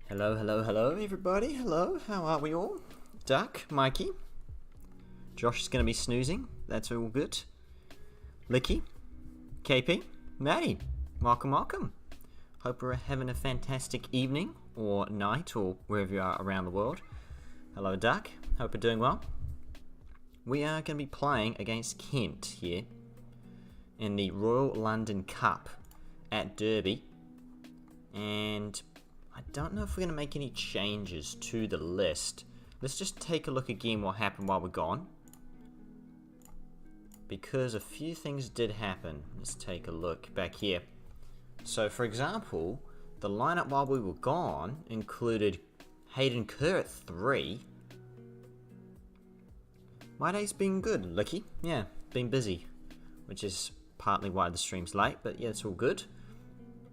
Hello, hello, hello, everybody. Hello, how are we all? Duck, Mikey. Josh is going to be snoozing. That's all good. Licky, KP, Maddie. Welcome, welcome. Hope we're having a fantastic evening or night or wherever you are around the world. Hello, Duck. Hope you're doing well. We are going to be playing against Kent here in the Royal London Cup at Derby. And I don't know if we're going to make any changes to the list. Let's just take a look again what happened while we're gone. Because a few things did happen. Let's take a look back here. So, for example, the lineup while we were gone included Hayden Kerr at 3. My day's been good, Licky. Yeah, been busy. Which is partly why the stream's late, but yeah, it's all good.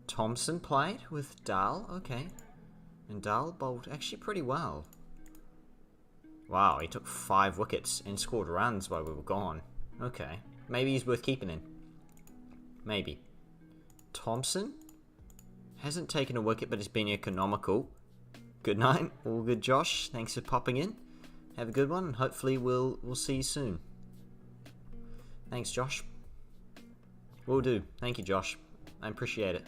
Thompson played with Dahl, okay. And Dahl bowled actually pretty well. Wow, he took 5 wickets and scored runs while we were gone. Okay, maybe he's worth keeping in. Maybe. Thompson hasn't taken a wicket, but he's been economical. Good night, all good, Josh. Thanks for popping in. Have a good one, and hopefully we'll see you soon. Thanks, Josh. Will do. Thank you, Josh. I appreciate it.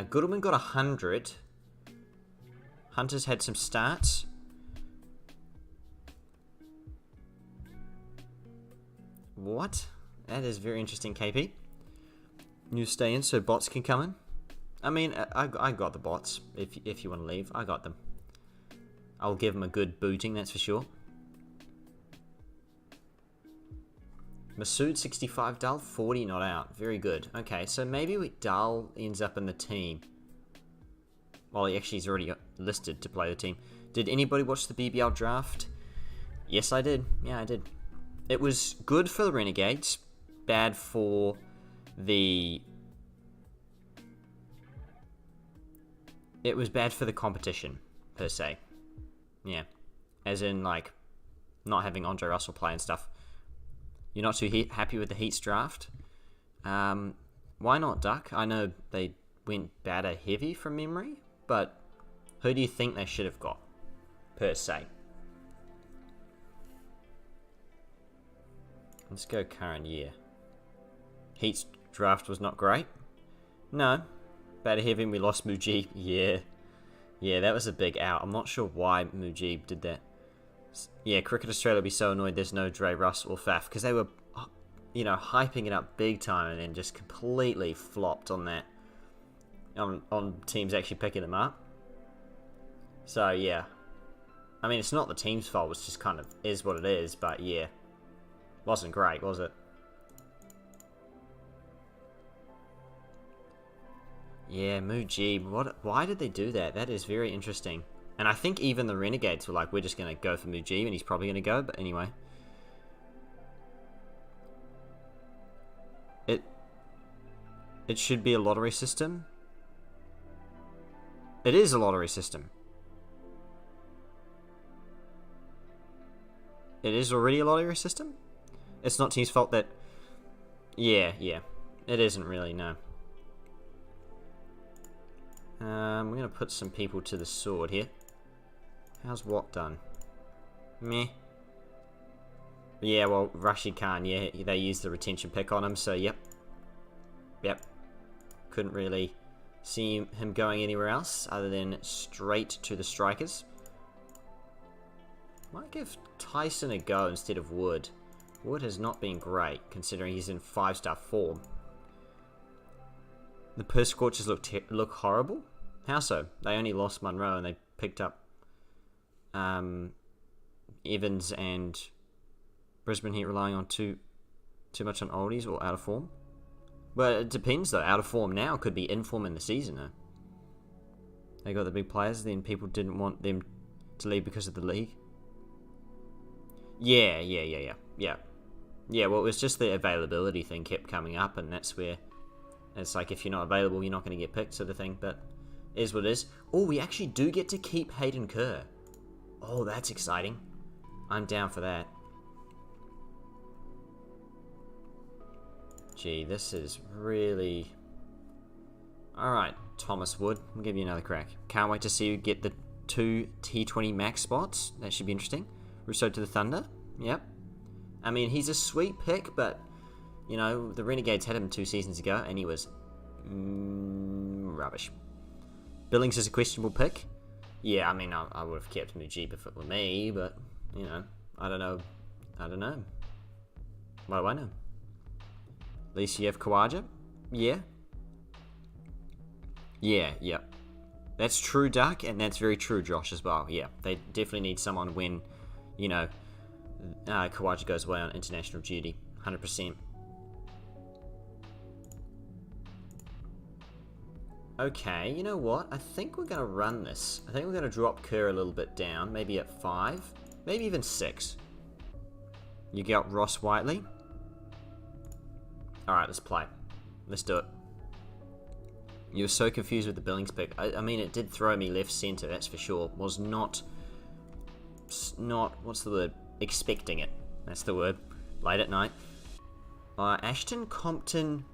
Goodman got 100. Hunter's had some starts. What? That is very interesting, KP. You stay in so bots can come in? I mean, I got the bots. If you want to leave, I got them. I'll give them a good booting, that's for sure. Masood 65, Dahl 40 not out. Very good. Okay, so maybe Dahl ends up in the team. Well, he's already listed to play the team. Did anybody watch the BBL draft? Yes, I did. Yeah, I did. It was good for the Renegades. Bad for the... It was bad for the competition, per se. Yeah. As in, like, not having Andre Russell play and stuff. You're not too happy with the Heats draft? Why not, Duck? I know they went batter heavy from memory, but who do you think they should have got, per se? Let's go current year. Heats draft was not great. No. Batter heavy and we lost Mujib. Yeah. Yeah, that was a big out. I'm not sure why Mujib did that. Yeah, Cricket Australia will be so annoyed there's no Dre Russ or Faf, because they were, you know, hyping it up big time and then just completely flopped on that, on teams actually picking them up. So, yeah. I mean, it's not the team's fault, it's just kind of is what it is, but yeah. Wasn't great, was it? Yeah, Mujib. Why did they do that? That is very interesting. And I think even the Renegades were like, we're just going to go for Mujib, and he's probably going to go, but anyway. It should be a lottery system. It is a lottery system. It is already a lottery system? It's not team's fault that... Yeah. It isn't really, no. We're going to put some people to the sword here. How's Watt done? Meh. Yeah, well, Rashid Khan, yeah, they used the retention pick on him, so yep. Yep. Couldn't really see him going anywhere else other than straight to the strikers. Might give Tyson a go instead of Wood. Wood has not been great, considering he's in 5-star form. The Perth Scorchers look horrible? How so? They only lost Munro and they picked up Evans and Brisbane here, relying on too much on oldies or out of form. Well, it depends though. Out of form now could be in form in the season. Though. They got the big players, then people didn't want them to leave because of the league. Yeah. Yeah, well, it was just the availability thing kept coming up, and that's where it's like if you're not available, you're not going to get picked, sort of thing. But it is what it is. Oh, we actually do get to keep Hayden Kerr. Oh, that's exciting. I'm down for that. Gee, this is really... Alright, Thomas Wood. We'll give you another crack. Can't wait to see you get the 2 T20 max spots. That should be interesting. Rousseau to the Thunder. Yep. I mean, he's a sweet pick, but, you know, the Renegades had him 2 seasons ago, and he was rubbish. Billings is a questionable pick. Yeah, I mean, I would have kept Mujib if it were me, but, you know, I don't know. What do I know? At least you have Khawaja. Yeah. Yeah. That's true, Duck, and that's very true, Josh, as well. Yeah, they definitely need someone when, you know, Khawaja goes away on international duty. 100%. Okay, you know what? I think we're going to run this. I think we're going to drop Kerr a little bit down, maybe at 5, maybe even 6. You got Ross Whiteley. Alright, let's play. Let's do it. You were so confused with the Billings pick. I mean, it did throw me left centre, that's for sure. Was not, what's the word? Expecting it. That's the word. Late at night. Ashton, Compton,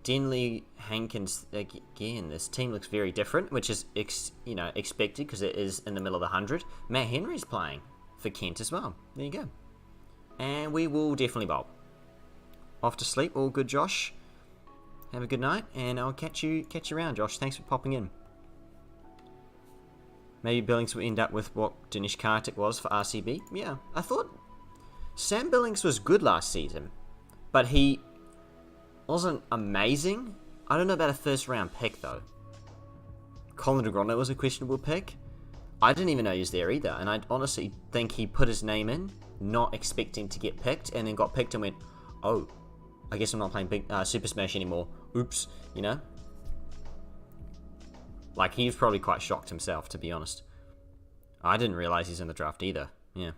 Denley, Hankins. Again, this team looks very different, which is, expected because it is in the middle of the 100. Matt Henry's playing for Kent as well. There you go. And we will definitely bowl. Off to sleep. All good, Josh. Have a good night, and I'll catch you around, Josh. Thanks for popping in. Maybe Billings will end up with what Dinesh Karthik was for RCB. Yeah, I thought Sam Billings was good last season, but he wasn't amazing. I don't know about a first-round pick, though. Colin de Grandhomme was a questionable pick. I didn't even know he was there either, and I honestly think he put his name in, not expecting to get picked, and then got picked and went, oh, I guess I'm not playing Super Smash anymore. Oops, you know? Like, he was probably quite shocked himself, to be honest. I didn't realise he's in the draft either. Yeah.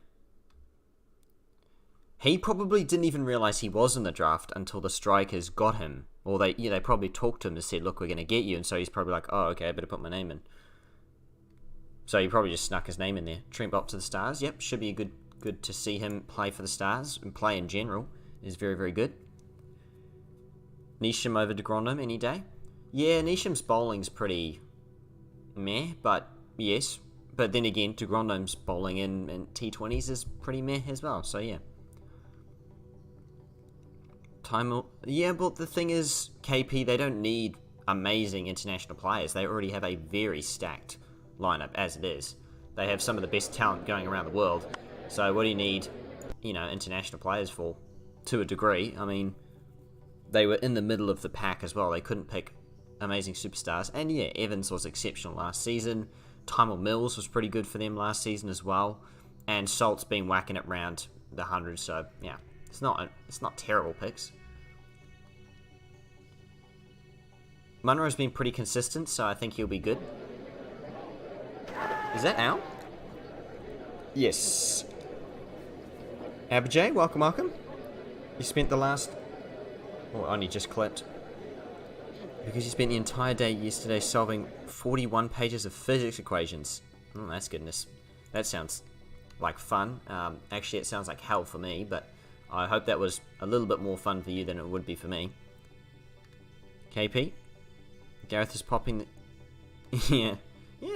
He probably didn't even realise he was in the draft until the Strikers got him. Or they probably talked to him and said, look, we're going to get you. And so he's probably like, oh, okay, I better put my name in. So he probably just snuck his name in there. Trent Bolt to the Stars. Yep, should be good to see him play for the Stars. And play in general is very, very good. Neesham over de Grandhomme any day? Yeah, Neesham's bowling's pretty meh, but yes. But then again, de Grandhomme's bowling in T20s is pretty meh as well, so yeah. Yeah, but the thing is, KP, they don't need amazing international players. They already have a very stacked lineup as it is. They have some of the best talent going around the world. So what do you need, international players for? To a degree, I mean, they were in the middle of the pack as well. They couldn't pick amazing superstars. And yeah, Evans was exceptional last season. Tymel Mills was pretty good for them last season as well. And Salt's been whacking it round the 100, so yeah, it's not terrible picks. Munro's been pretty consistent, so I think he'll be good. Is that out? Yes. Abijay, welcome. You spent the last... Oh, only just clipped. Because you spent the entire day yesterday solving 41 pages of physics equations. Oh, that's goodness. That sounds like fun. Actually, it sounds like hell for me, but I hope that was a little bit more fun for you than it would be for me. KP? Gareth is popping... Yeah,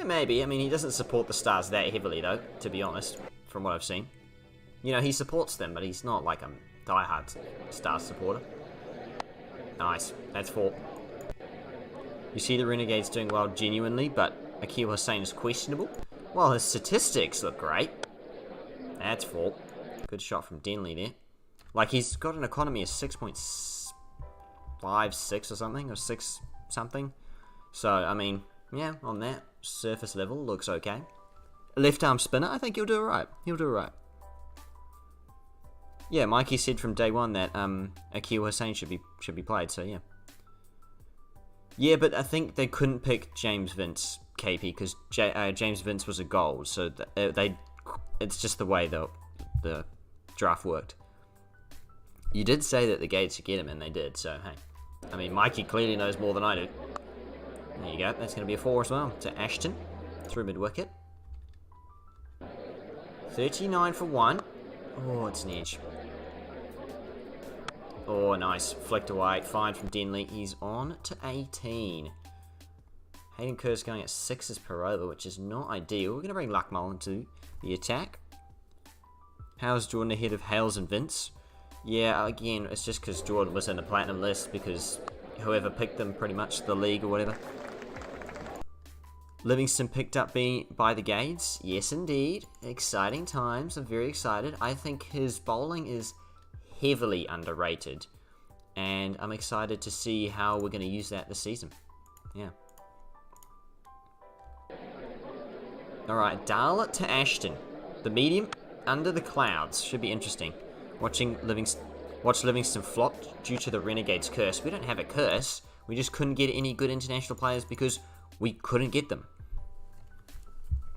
maybe. I mean, he doesn't support the Stars that heavily, though, to be honest, from what I've seen. He supports them, but he's not like a diehard Stars supporter. Nice. That's 4. You see the Renegades doing well genuinely, but Akil Hussain is questionable. Well, his statistics look great. That's 4. Good shot from Denley there. Like, he's got an economy of 6.56 or something, or 6 something. So, I mean, yeah, on that surface level, looks okay. Left arm spinner, I think he'll do alright. Yeah, Mikey said from day one that Akil Hussain should be played, so yeah. Yeah, but I think they couldn't pick James Vince, KP, because James Vince was a gold, so it's just the way the draft worked. You did say that the Gates should get him, and they did, so hey. I mean, Mikey clearly knows more than I do. There you go, that's going to be a 4 as well, to Ashton, through mid-wicket. 39 for 1. Oh, it's an edge. Oh, nice. Flicked away. Fine from Denley. He's on to 18. Hayden Kerr's going at 6s per over, which is not ideal. We're going to bring Luckmull into the attack. How's Jordan ahead of Hales and Vince? Yeah, again, it's just because Jordan was in the platinum list because whoever picked them, pretty much the league or whatever. Livingston picked up by the Gades. Yes, indeed. Exciting times. I'm very excited. I think his bowling is heavily underrated. And I'm excited to see how we're going to use that this season. Yeah. Alright, Dahl to Ashton. The medium under the clouds. Should be interesting. Watch Livingston flop due to the Renegades curse. We don't have a curse. We just couldn't get any good international players because we couldn't get them.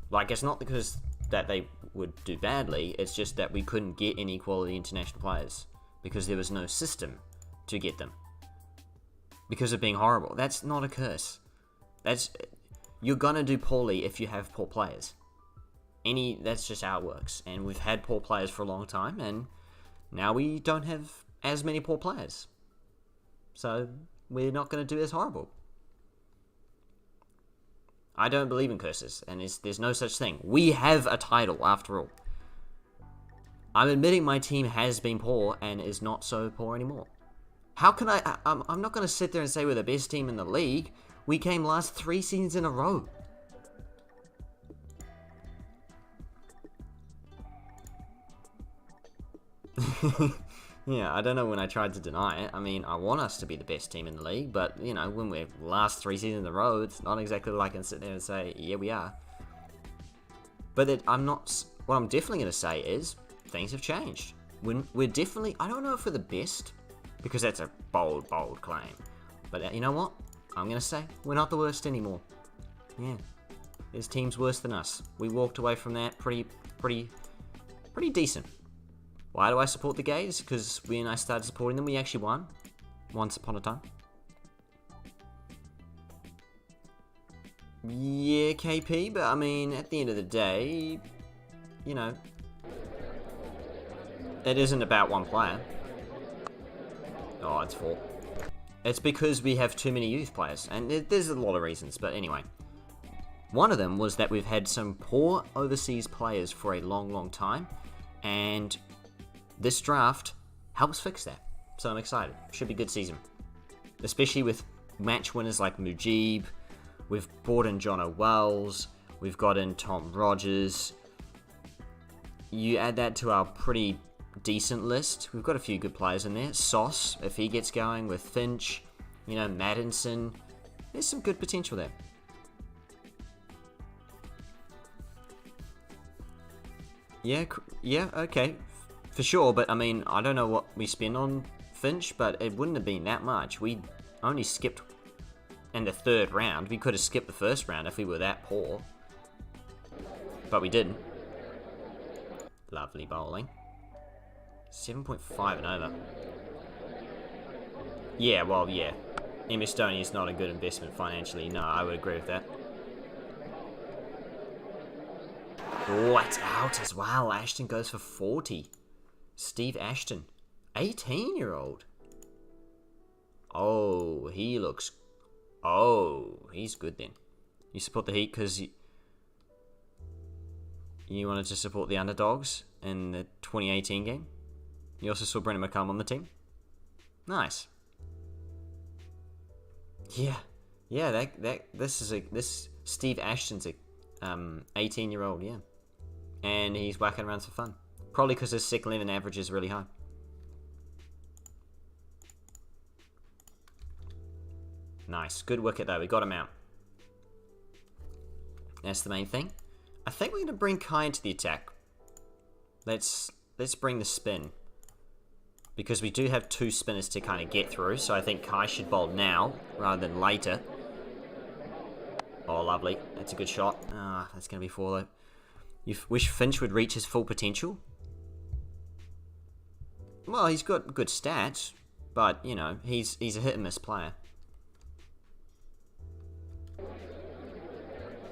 Like, it's not because that they would do badly, it's just that we couldn't get any quality international players because there was no system to get them. Because of being horrible. That's not a curse. You're gonna do poorly if you have poor players. That's just how it works. And we've had poor players for a long time, and now we don't have as many poor players. So, we're not gonna do as horrible. I don't believe in curses, and there's no such thing. We have a title, after all. I'm admitting my team has been poor and is not so poor anymore. How can I'm not going to sit there and say we're the best team in the league. We came last 3 seasons in a row. Yeah, I don't know when I tried to deny it. I mean, I want us to be the best team in the league, but, you know, when we're last 3 seasons in a row, it's not exactly like I can sit there and say, yeah, we are. But what I'm definitely going to say is, things have changed. We're definitely, I don't know if we're the best, because that's a bold, bold claim. But you know what? I'm going to say, we're not the worst anymore. Yeah. There's teams worse than us. We walked away from that pretty decent. Why do I support the Gays? Because when I started supporting them, we actually won. Once upon a time. Yeah, KP, but I mean, at the end of the day, you know, it isn't about one player. Oh, it's 4. It's because we have too many youth players, and there's a lot of reasons, but anyway. One of them was that we've had some poor overseas players for a long, long time, and this draft helps fix that. So I'm excited. Should be a good season. Especially with match winners like Mujib. We've brought in Jono Wells. We've got in Tom Rogers. You add that to our pretty decent list. We've got a few good players in there. Sauce, if he gets going, with Finch. You know, Maddinson. There's some good potential there. Yeah, okay. For sure, but I mean, I don't know what we spend on Finch, but it wouldn't have been that much. We only skipped in the 3rd round. We could have skipped the 1st round if we were that poor. But we didn't. Lovely bowling. 7.5 and over. Yeah, well, yeah. MS Stoney is not a good investment financially. No, I would agree with that. Oh, it's out as well. Ashton goes for 40. Steve Ashton. 18-year-old. Oh, he looks... Oh, he's good then. You support the Heat because you wanted to support the underdogs in the 2018 game? You also saw Brendan McCullum on the team? Nice. Yeah, this Steve Ashton's a 18-year-old, yeah. And he's whacking around for fun. Probably because his second 11 average is really high. Nice. Good wicket, though. We got him out. That's the main thing. I think we're going to bring Kai into the attack. Let's bring the spin. Because we do have 2 spinners to kind of get through. So I think Kai should bowl now rather than later. Oh, lovely. That's a good shot. Ah, that's going to be 4, though. You wish Finch would reach his full potential. Well, he's got good stats, but, you know, he's a hit-and-miss player.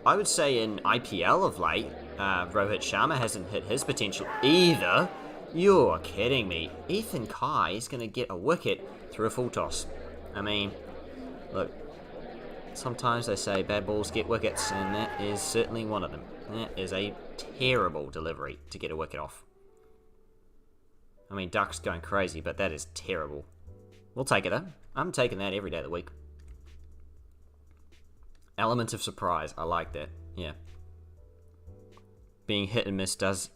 I would say in IPL of late, Rohit Sharma hasn't hit his potential either. You're kidding me. Ethan Kai is going to get a wicket through a full toss. I mean, look, Sometimes they say bad balls get wickets, and that is certainly one of them. That is a terrible delivery to get a wicket off. I mean, Duck's going crazy, but that is terrible. We'll take it though. I'm taking that every day of the week. Element of surprise. I like that. Yeah. Being hit and miss does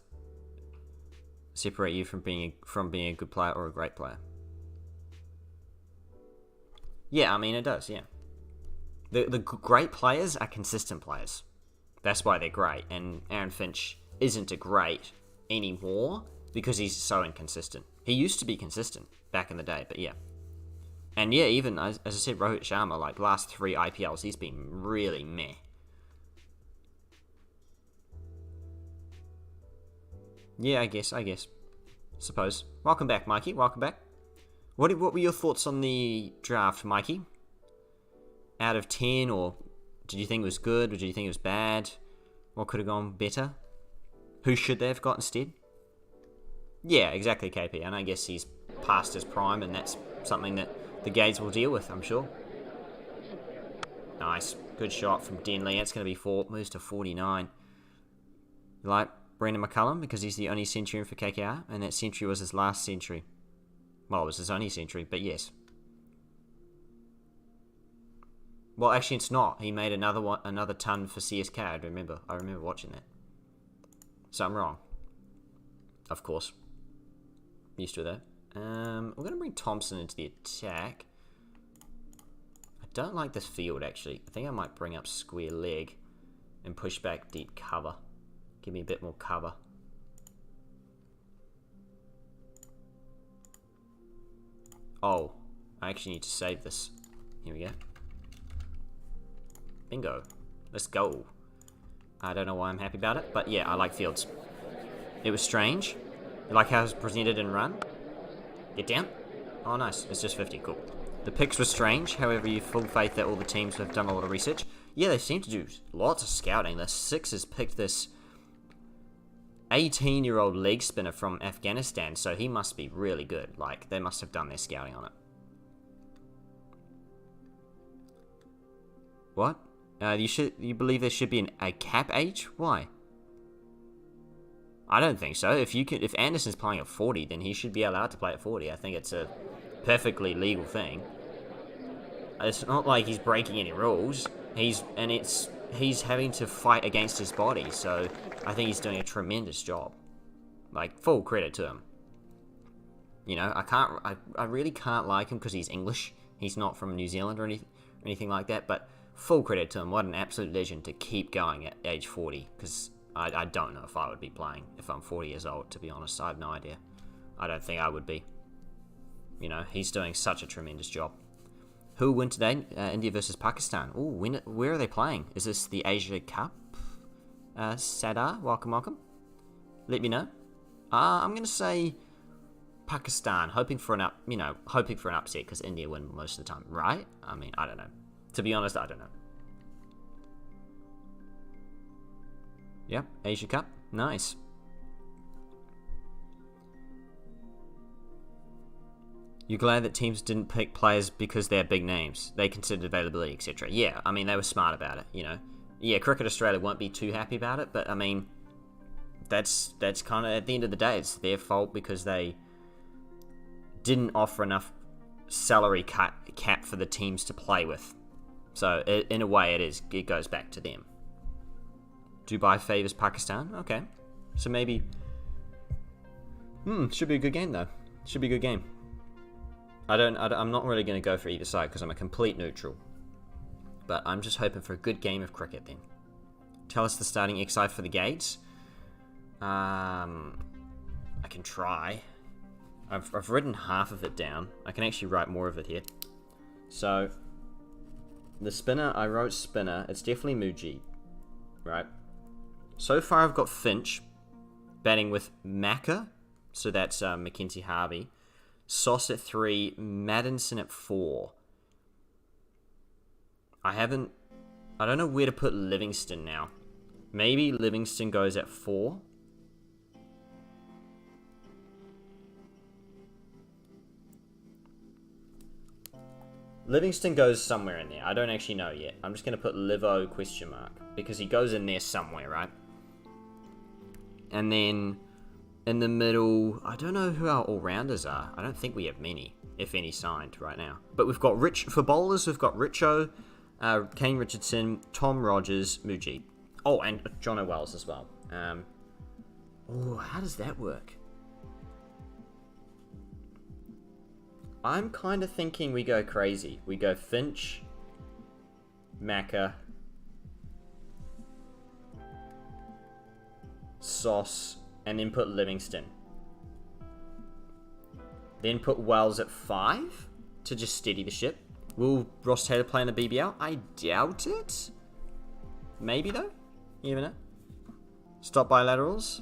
separate you from being a good player or a great player. Yeah, I mean it does, yeah. The great players are consistent players. That's why they're great. And Aaron Finch isn't a great anymore because he's so inconsistent. He used to be consistent back in the day, but yeah. And yeah, even as I said, Rohit Sharma, like last 3 IPLs, he's been really meh. Yeah, I guess. Suppose. Welcome back, Mikey. Welcome back. What were your thoughts on the draft, Mikey? Out of 10, or did you think it was good, or did you think it was bad? What could have gone better? Who should they have got instead? Yeah, exactly, KP. And I guess he's past his prime, and that's something that the Gades will deal with, I'm sure. Nice. Good shot from Denley. That's going to be 4. Moves to 49. You like Brandon McCullum because he's the only centurion for KKR, and that century was his last century. Well, it was his only century, but yes. Well, actually, it's not. He made another ton for CSK. I remember watching that. So I'm wrong. Of course. Used to that. We're going to bring Thompson into the attack. I don't like this field, actually. I think I might bring up square leg and push back deep cover. Give me a bit more cover. Oh, I actually need to save this. Here we go. Bingo. Let's go. I don't know why I'm happy about it, but yeah, I like fields. It was strange. You like how it was presented and run? Get down. Oh, nice. It's just 50. Cool. The picks were strange. However, you have full faith that all the teams have done a lot of research. Yeah, they seem to do lots of scouting. The Sixers picked this 18-year-old leg spinner from Afghanistan, so he must be really good. Like, they must have done their scouting on it. What? You believe there should be a cap age? Why? I don't think so. If Anderson's playing at 40, then he should be allowed to play at 40. I think it's a perfectly legal thing. It's not like he's breaking any rules. He's having to fight against his body, so I think he's doing a tremendous job. Like, full credit to him. You know, I really can't like him because he's English. He's not from New Zealand or anything like that, but full credit to him. What an absolute legend to keep going at age 40, because I don't know if I would be playing if I'm 40 years old, to be honest. I have no idea. I don't think I would be. You know, he's doing such a tremendous job. Who will win today? India versus Pakistan. Oh, where are they playing? Is this the Asia Cup? Sadar, welcome. Let me know. I'm going to say Pakistan, hoping for an upset because India win most of the time, right? I mean, I don't know. To be honest, I don't know. Yep, Asia Cup. Nice. You're glad that teams didn't pick players because they're big names. They considered availability, etc. Yeah, I mean, they were smart about it, you know. Yeah, Cricket Australia won't be too happy about it, but I mean, that's kind of, at the end of the day, it's their fault because they didn't offer enough salary cap for the teams to play with. So, in a way, it goes back to them. Dubai favours Pakistan? Okay. So maybe... should be a good game, though. Should be a good game. I'm not really going to go for either side because I'm a complete neutral. But I'm just hoping for a good game of cricket then. Tell us the starting XI for the Gades. I can try. I've written half of it down. I can actually write more of it here. So, the spinner, I wrote spinner. It's definitely Mujib, right? So far I've got Finch batting with Macca. So that's Mackenzie Harvey. Sauce at 3, Maddinson at 4. I don't know where to put Livingston now. Maybe Livingston goes at 4. Livingston goes somewhere in there. I don't actually know yet. I'm just going to put Livo ? Because he goes in there somewhere, right? And then in the middle, I don't know who our all-rounders are. I don't think we have many, if any, signed right now. But we've got for bowlers, we've got Richo, Kane Richardson, Tom Rogers, Mujib. Oh, and John O'Wells as well. How does that work? I'm kind of thinking we go crazy. We go Finch, Macca, Sauce, and then put Livingston. Then put Wells at 5 to just steady the ship. Will Ross Taylor play in the BBL? I doubt it. Maybe though. You never know. Stop bilaterals.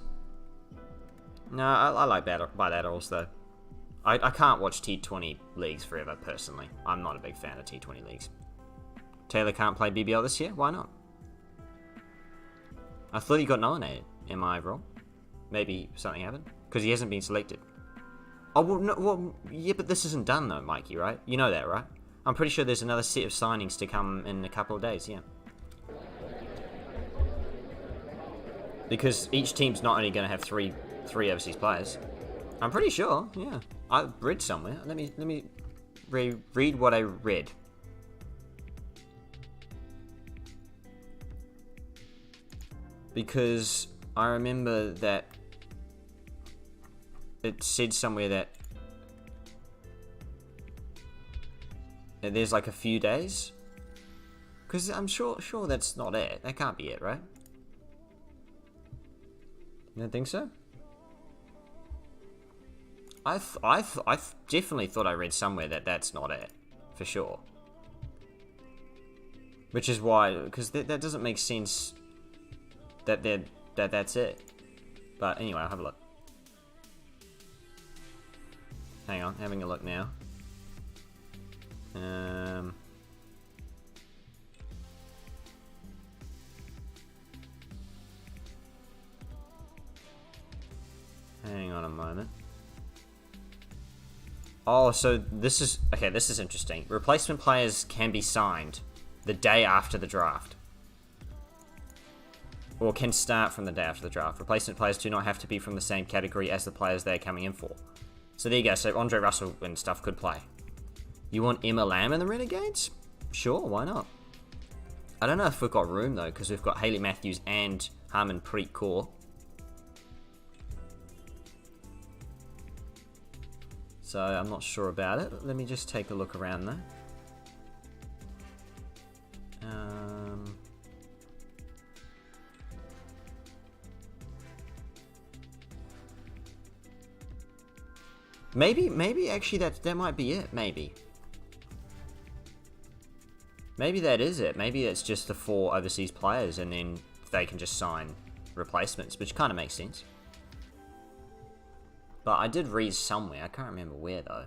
No, I like bilaterals though. I can't watch T20 leagues forever, personally. I'm not a big fan of T20 leagues. Taylor can't play BBL this year? Why not? I thought he got nominated. Am I wrong? Maybe something happened? Because he hasn't been selected. Oh, well, no, well, yeah, but this isn't done though, Mikey, right? You know that, right? I'm pretty sure there's another set of signings to come in a couple of days, yeah. Because each team's not only going to have three overseas players. I'm pretty sure, yeah. I read somewhere. Let me read what I read. Because I remember that it said somewhere that there's like a few days. Because I'm sure that's not it. That can't be it, right? You don't think so? I definitely thought I read somewhere that that's not it, for sure. Which is why, because that doesn't make sense that that's it. But anyway, I'll have a look. Hang on, having a look now. Hang on a moment. Oh, so this is interesting. Replacement players can be signed the day after the draft. Or can start from the day after the draft. Replacement players do not have to be from the same category as the players they're coming in for. So there you go, so Andre Russell and stuff could play. You want Emma Lamb in the Renegades? Sure, why not? I don't know if we've got room though, because we've got Hayley Matthews and Harmanpreet Kaur. So I'm not sure about it. Let me just take a look around though. Maybe actually that might be it. Maybe that is it. Maybe it's just the 4 overseas players, and then they can just sign replacements, which kind of makes sense. But I did read somewhere, I can't remember where though.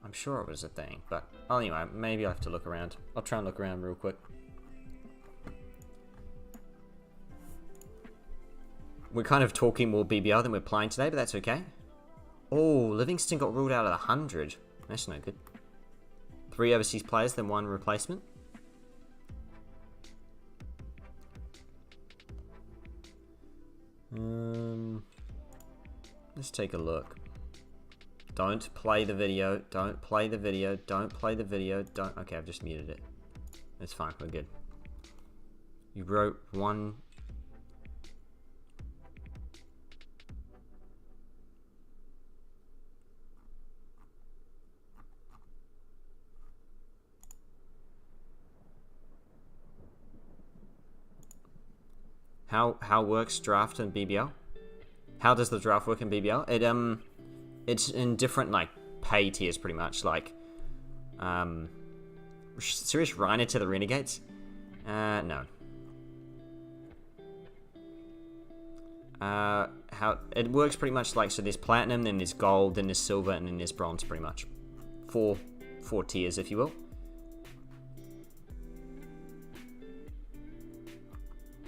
I'm sure it was a thing, but anyway, maybe I have to look around. I'll try and look around real quick. We're kind of talking more BBL than we're playing today, but that's okay. Oh, Livingston got ruled out of the 100. That's no good. 3 overseas players, then 1 replacement. Let's take a look. Don't play the video. Don't play the video. Don't play the video. Don't. Okay, I've just muted it. It's fine. We're good. You wrote 1. How works draft in BBL? How does the draft work in BBL? It's in different like pay tiers pretty much. Like Suresh Raina to the Renegades? No. How it works pretty much like, so there's platinum, then there's gold, then there's silver, and then there's bronze pretty much. Four tiers, if you will.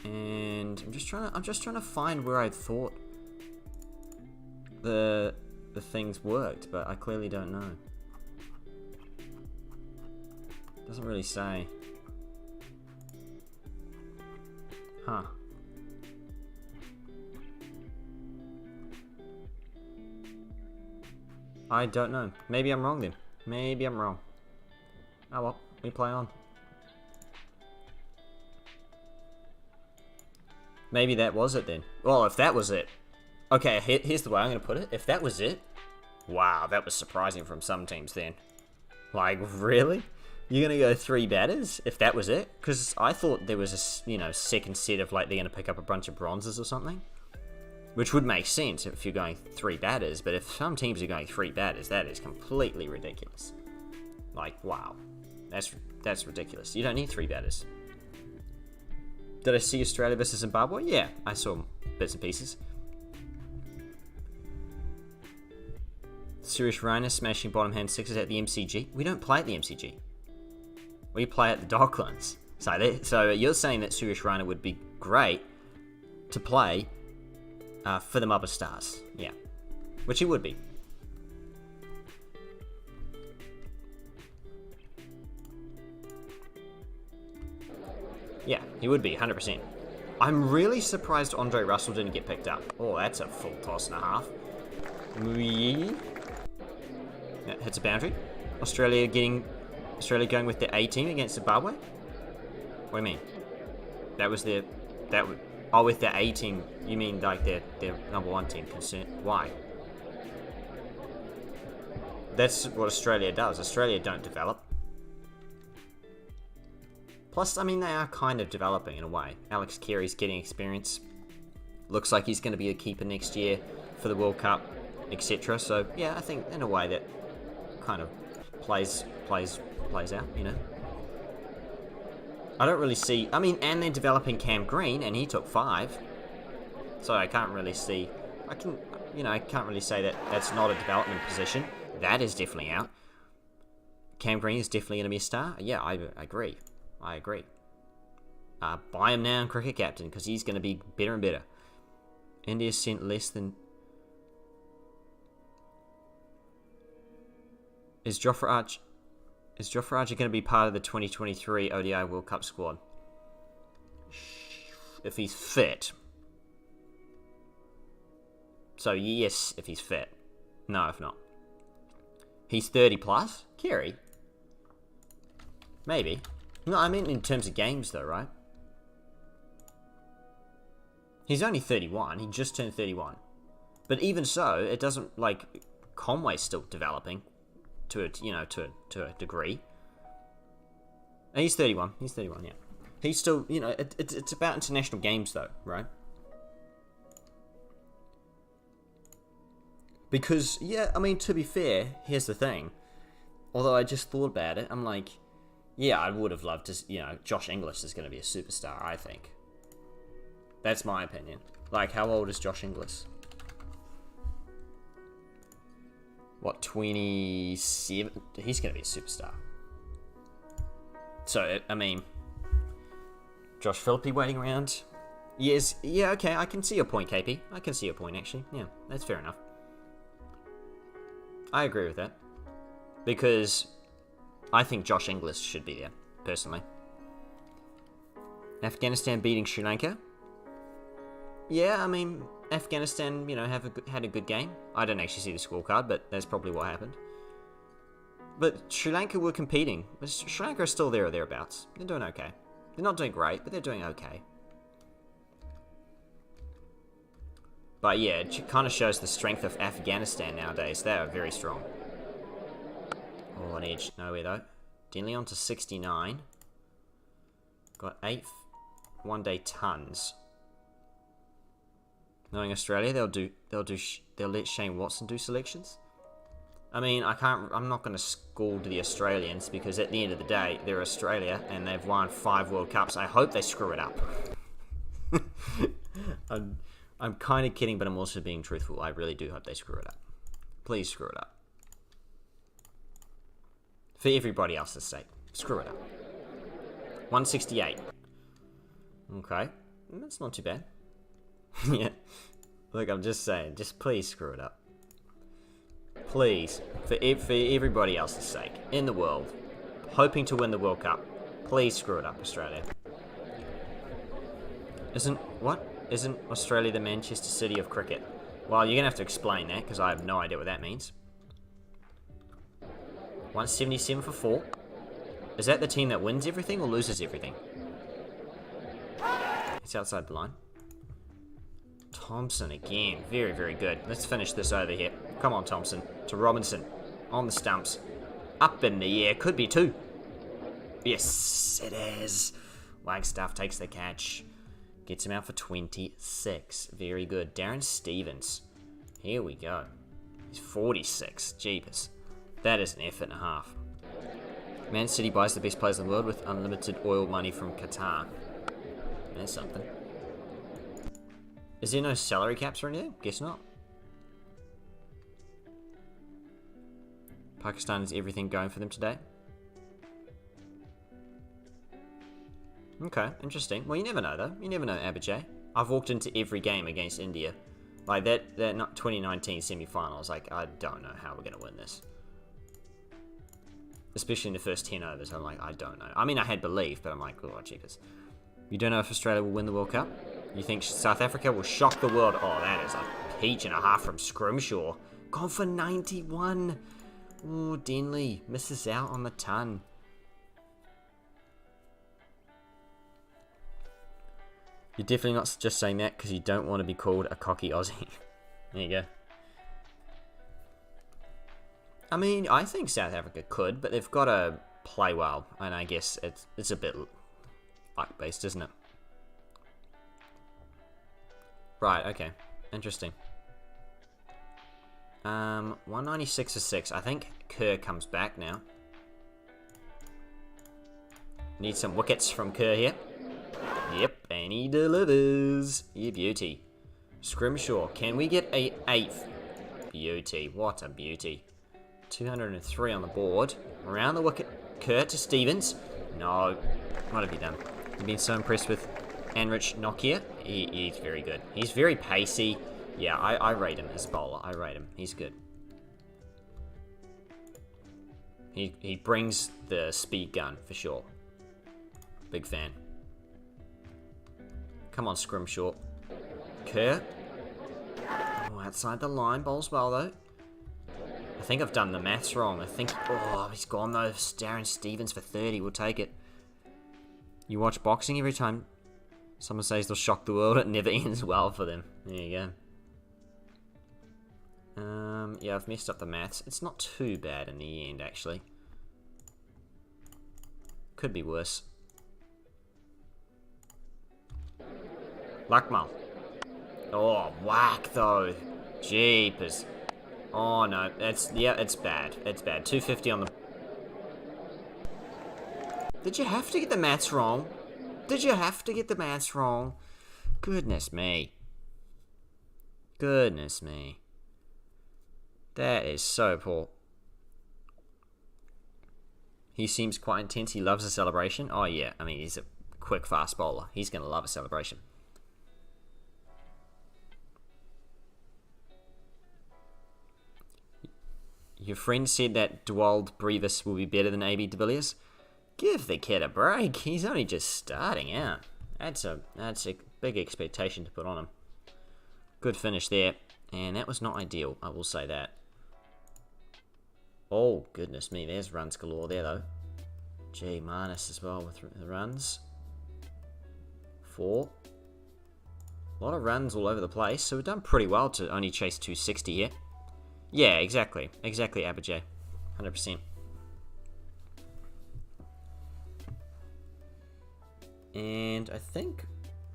And I'm just trying to find where I thought the things worked, but I clearly don't know. Doesn't really say. Huh. I don't know. Maybe I'm wrong then. Maybe I'm wrong. Oh well, we play on. Maybe that was it then. Well, if that was it. Okay, here's the way I'm going to put it. If that was it. Wow, that was surprising from some teams then. Like, really? You're going to go 3 batters if that was it? Because I thought there was a, second set of, like, they're going to pick up a bunch of bronzes or something. Which would make sense if you're going 3 batters, but if some teams are going 3 batters, that is completely ridiculous. Like, wow. That's ridiculous. You don't need 3 batters. Did I see Australia versus Zimbabwe? Yeah, I saw bits and pieces. Suresh Raina smashing bottom hand sixes at the MCG. We don't play at the MCG. We play at the Docklands. So you're saying that Suresh Raina would be great to play for the Mother Stars. Yeah. Which he would be. Yeah, he would be, 100%. I'm really surprised Andre Russell didn't get picked up. Oh, that's a full toss and a half. Yeah, hits a boundary. Australia going with the A team against Zimbabwe? What do you mean? With the A team, you mean like their number 1 team concerned? Why? That's what Australia does. Australia don't develop. Plus, I mean, they are kind of developing in a way. Alex Carey's getting experience. Looks like he's going to be a keeper next year for the World Cup, etc. So, yeah, I think in a way that kind of plays out, I don't really see... I mean, and they're developing Cam Green, and he took 5. So I can't really see... I can't really say that that's not a development position. That is definitely out. Cam Green is definitely going to be a star. Yeah, I agree. I agree. Buy him now in cricket captain, because he's going to be better and better. India sent less than... Is Jofra Archer going to be part of the 2023 ODI World Cup squad? If he's fit. So yes, if he's fit. No, if not. He's 30 plus? Carey? Maybe. No, I mean in terms of games though, right? He's only 31. He just turned 31. But even so, it doesn't, like, Conway's still developing to a degree. And he's 31. He's 31, yeah. He's still, it's about international games though, right? Because, yeah, I mean, to be fair, here's the thing. Although I just thought about it, I'm like, yeah, I would have loved to, Josh Inglis is going to be a superstar, I think. That's my opinion. Like, how old is Josh Inglis? What, 27? He's going to be a superstar. So, I mean, Josh Philippe waiting around. Yes, yeah, okay, I can see your point, KP. I can see your point, actually. Yeah, that's fair enough. I agree with that. Because I think Josh Inglis should be there, personally. Afghanistan beating Sri Lanka. Yeah, I mean, Afghanistan, had a good game. I don't actually see the scorecard, but that's probably what happened. But Sri Lanka were competing. Sri Lanka are still there or thereabouts. They're doing okay. They're not doing great, but they're doing okay. But yeah, it kind of shows the strength of Afghanistan nowadays. They are very strong. Oh, an edge. Nowhere though. Denley on to 69. Got 8 one-day tons. Knowing Australia, they'll let Shane Watson do selections. I mean, I'm not going to scold the Australians because at the end of the day, they're Australia and they've won 5 World Cups. I hope they screw it up. I'm kind of kidding, but I'm also being truthful. I really do hope they screw it up. Please screw it up. For everybody else's sake. Screw it up. 168. Okay. That's not too bad. Yeah. Look, I'm just saying. Just please screw it up. Please. For everybody else's sake. In the world. hoping to win the World Cup. Please screw it up, Australia. Isn't Australia the Manchester City of cricket? Well, you're going to have to explain that, because I have no idea what that means. 177 for 4. Is that the team that wins everything or loses everything? It's outside the line. Thompson again. Very, very good. Let's finish this over here. Come on, Thompson. To Robinson. On the stumps. Up in the air. Could be 2. Yes, it is. Wagstaff takes the catch. Gets him out for 26. Very good. Darren Stevens. Here we go. He's 46. Jeepers. That is an effort and a half. Man City buys the best players in the world with unlimited oil money from Qatar. There's something. Is there no salary caps or anything? Guess not. Pakistan has everything going for them today. Okay, interesting. Well, you never know, though. You never know, Abijay. I've walked into every game against India. Like, that 2019 semi-final, I was like, I don't know how we're going to win this. Especially in the first 10 overs, I'm like, I don't know. I mean, I had belief, but I'm like, oh, jeepers. You don't know if Australia will win the World Cup? You think South Africa will shock the world? Oh, that is a peach and a half from Scrimshaw. Gone for 91. Oh, Denley misses out on the ton. You're definitely not just saying that because you don't want to be called a cocky Aussie. There you go. I mean, I think South Africa could, but they've got to play well. And I guess it's a bit luck-based, isn't it? Right, okay. Interesting. 196 for 6. I think Kerr comes back now. Need some wickets from Kerr here. Yep, and he delivers. You beauty. Scrimshaw, can we get a 8th? Beauty, what a beauty. 203 on the board. Around the wicket. Kerr to Stevens. No. What have you done? You've been so impressed with Anrich Nokia. He's very good. He's very pacey. Yeah, I rate him as a bowler. I rate him. He's good. He brings the speed gun, for sure. Big fan. Come on, Scrimshaw. Kerr. Oh, outside the line. Bowls well, though. I think I've done the maths wrong. I think... Oh, he's gone, though. Darren Stevens for 30. We'll take it. You watch boxing every time someone says they'll shock the world. It never ends well for them. There you go. Yeah, I've messed up the maths. It's not too bad in the end, actually. Could be worse. Lakmal. Oh, whack though. Jeepers. Oh no, it's bad. It's bad. 250 on the... Did you have to get the maths wrong? Did you have to get the maths wrong? Goodness me. Goodness me. That is so poor. He seems quite intense. He loves a celebration. Oh yeah, I mean, he's a quick, fast bowler. He's going to love a celebration. Your friend said that Dewald Brevis will be better than AB de Villiers. Give the kid a break. He's only just starting out. That's a big expectation to put on him. Good finish there. And that was not ideal, I will say that. Oh, goodness me. There's runs galore there, though. Gee, Marnus as well with the runs. 4. A lot of runs all over the place. So we've done pretty well to only chase 260 here. Yeah, exactly. Exactly, Abijay. 100%. And I think...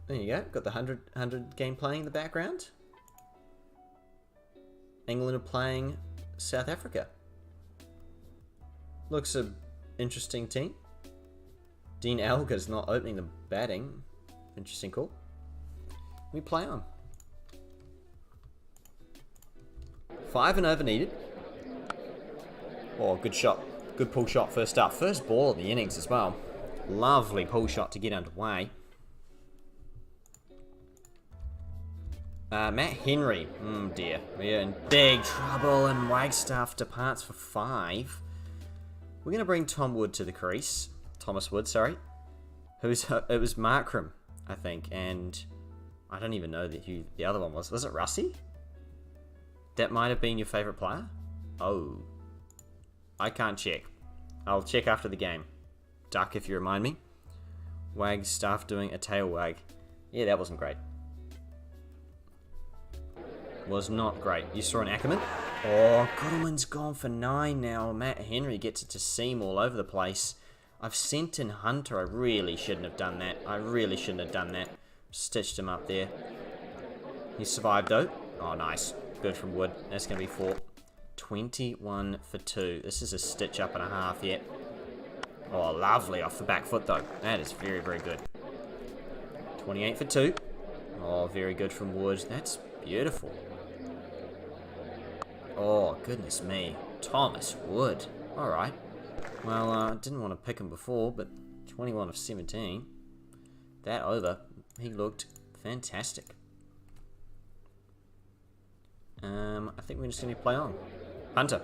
There you go. Got the 100 game playing in the background. England are playing South Africa. Looks an interesting team. Dean Elgar's not opening the batting. Interesting call. We play on. 5 and over needed. Oh, good shot. Good pull shot first up. First ball of the innings as well. Lovely pull shot to get underway. Matt Henry. Dear. We're in big trouble and Wagstaff departs for 5. We're going to bring Tom Wood to the crease. Thomas Wood, sorry. It was Markram, I think, and I don't even know who the other one was. Was it Russie? That might have been your favourite player? Oh. I can't check. I'll check after the game. Duck, if you remind me. Wag staff doing a tail wag. Yeah, that wasn't great. Was not great. You saw an Ackerman? Oh, Goodman's gone for 9 now. Matt Henry gets it to seam all over the place. I've sent in Hunter. I really shouldn't have done that. I really shouldn't have done that. Stitched him up there. He survived though. Oh, nice. Good from Wood. That's going to be 4. 21 for 2. This is a stitch up and a half yet. Oh, lovely off the back foot though. That is very, very good. 28 for 2. Oh, very good from Wood. That's beautiful. Oh, goodness me. Thomas Wood. Alright. Well, I didn't want to pick him before, but 21 of 17. That over. He looked fantastic. I think we're just going to play on. Hunter.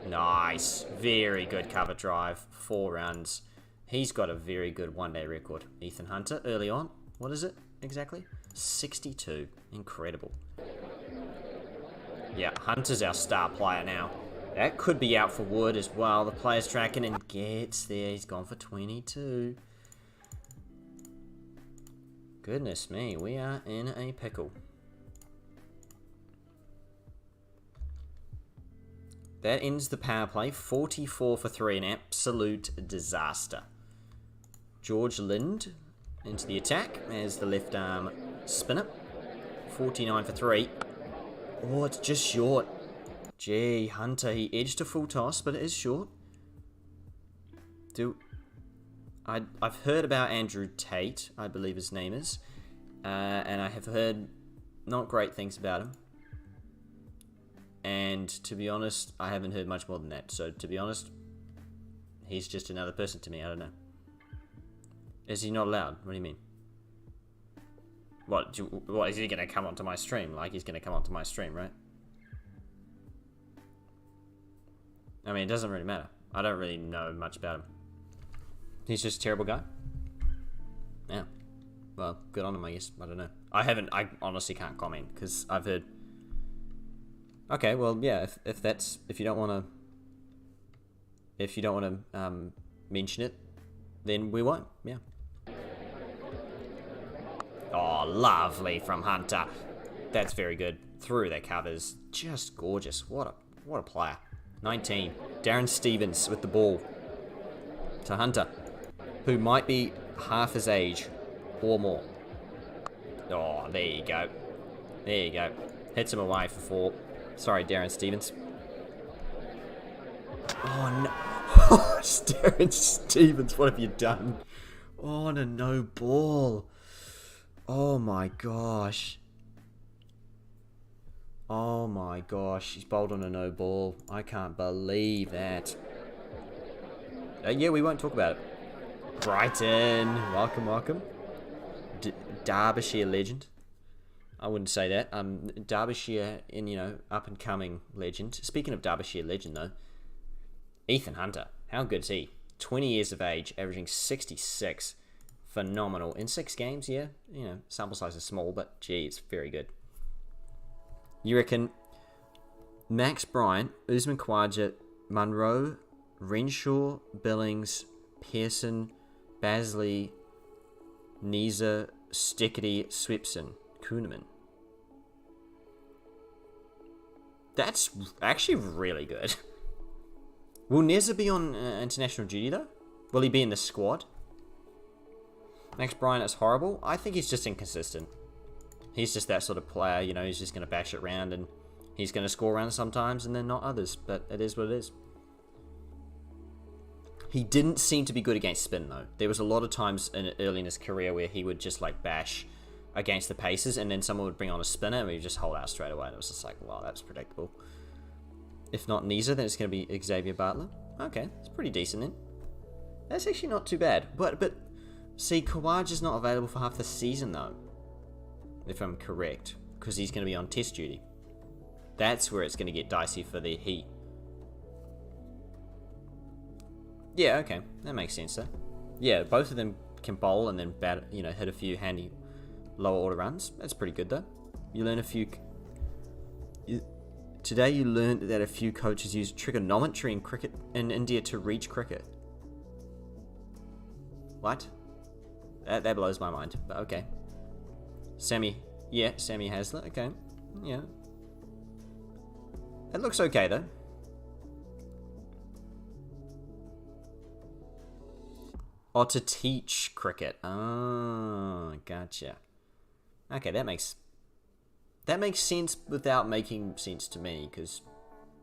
Nice. Very good cover drive. 4 runs. He's got a very good one-day record. Ethan Hunter, early on. What is it exactly? 62. Incredible. Yeah, Hunter's our star player now. That could be out for Wood as well. The player's tracking and gets there. He's gone for 22. Goodness me, we are in a pickle. That ends the power play. 44 for 3, an absolute disaster. George Lind into the attack as the left arm spinner. 49 for 3. Oh, it's just short. Gee, Hunter, he edged a full toss, but it is short. I've heard about Andrew Tate, I believe his name is. And I have heard not great things about him. And to be honest, I haven't heard much more than that. So to be honest, he's just another person to me. I don't know. Is he not allowed? What do you mean? What is he going to come onto my stream? Like, he's going to come onto my stream, right? I mean, it doesn't really matter. I don't really know much about him. He's just a terrible guy? Yeah. Well, good on him, I guess. I don't know. I honestly can't comment, because I've heard... Okay, well, yeah, if you don't want to mention it, then we won't. Yeah. Oh, lovely from Hunter. That's very good. Through their covers, just gorgeous. What a player. 19. Darren Stevens with the ball to Hunter, who might be half his age or more. Oh, there you go. There you go. Hits him away for 4. Sorry, Darren Stevens. Oh, no. Oh, Darren Stevens, what have you done? Oh, on a no ball. Oh, my gosh. Oh, my gosh. He's bowled on a no ball. I can't believe that. Yeah, we won't talk about it. Brighton. Welcome, welcome. Derbyshire legend. I wouldn't say that. Derbyshire up and coming legend. Speaking of Derbyshire legend though, Ethan Hunter. How good is he? 20 years of age, averaging 66. Phenomenal. In 6 games, yeah. Sample size is small, but gee, it's very good. You reckon Max Bryant, Usman Khawaja, Munro, Renshaw, Billings, Pearson, Basley, Neza, Stickety, Swepson, Kuhneman. That's actually really good. Will Neza be on international duty though? Will he be in the squad? Max Bryant is horrible. I think he's just inconsistent. He's just that sort of player, he's just going to bash it around and he's going to score runs sometimes and then not others. But it is what it is. He didn't seem to be good against spin though. There was a lot of times early in his career where he would just like bash against the paces and then someone would bring on a spinner and we would just hold out straight away. And it was just like, wow, that's predictable. If not Neza, then it's going to be Xavier Bartlett. Okay, it's pretty decent then. That's actually not too bad. But see, Khawaja's not available for half the season though. If I'm correct. Because he's going to be on test duty. That's where it's going to get dicey for the Heat. Yeah, okay. That makes sense, though. Yeah, both of them can bowl and then bat, hit a few handy lower order runs. That's pretty good, though. You learn a few... Today you learned that a few coaches use trigonometry in India to reach cricket. What? That blows my mind, but okay. Sammy Hasler, okay. Yeah. It looks okay, though. Or to teach cricket. Oh, gotcha. Okay, that makes sense without making sense to me, because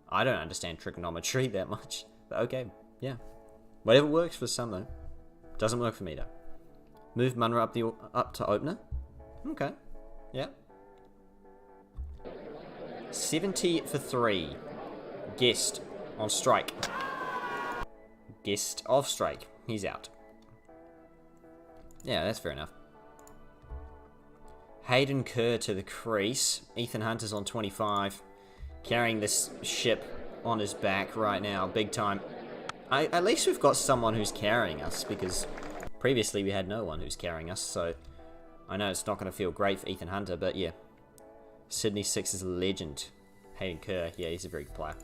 I don't understand trigonometry that much. But okay, yeah. Whatever works for some, though. Doesn't work for me, though. Move Munro up to opener. Okay. Yeah. 70 for 3. Guest on strike. Guest off strike. He's out. Yeah, that's fair enough. Hayden Kerr to the crease. Ethan Hunter's on 25. Carrying this ship on his back right now, big time. At least we've got someone who's carrying us, because previously we had no one who's carrying us, so I know it's not going to feel great for Ethan Hunter, but yeah. Sydney Sixers legend. Hayden Kerr, yeah, he's a very good player.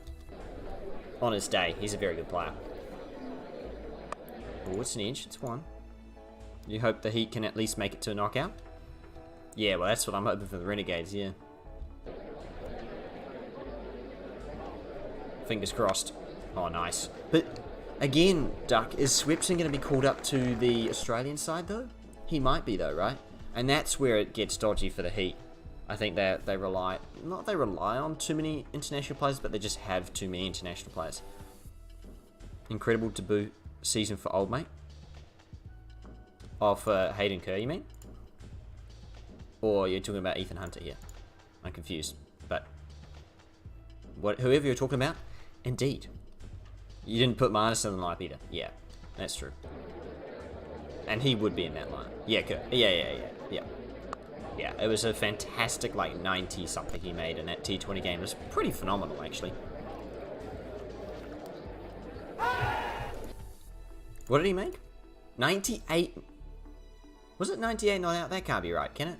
On his day, he's a very good player. Oh, it's an edge, it's 1. You hope the Heat can at least make it to a knockout? Yeah, well, that's what I'm hoping for the Renegades, yeah. Fingers crossed. Oh, nice. But, again, Duck, is Swepson going to be called up to the Australian side, though? He might be, though, right? And that's where it gets dodgy for the Heat. I think they rely... Not they rely on too many international players, but they just have too many international players. Incredible debut season for old mate. Oh, for Hayden Kerr, you mean? Or you're talking about Ethan Hunter here? I'm confused. But whoever you're talking about, indeed. You didn't put Marnus in the lineup either. Yeah, that's true. And he would be in that line. Yeah, Kerr. Yeah. Yeah, it was a fantastic, 90-something he made in that T20 game. It was pretty phenomenal, actually. What did he make? 98... Was it 98 not out? That can't be right, can it?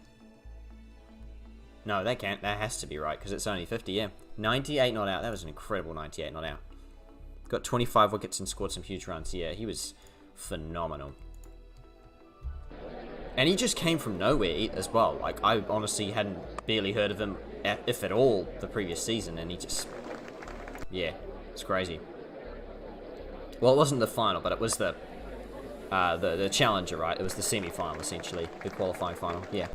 No, that can't. That has to be right, because it's only 50, yeah. 98 not out. That was an incredible 98 not out. Got 25 wickets and scored some huge runs. Yeah, he was phenomenal. And he just came from nowhere as well. I honestly hadn't barely heard of him, if at all, the previous season, and he just... Yeah, it's crazy. Well, it wasn't the final, but it was the challenger, right? It was the semi-final, essentially. The qualifying final, yeah.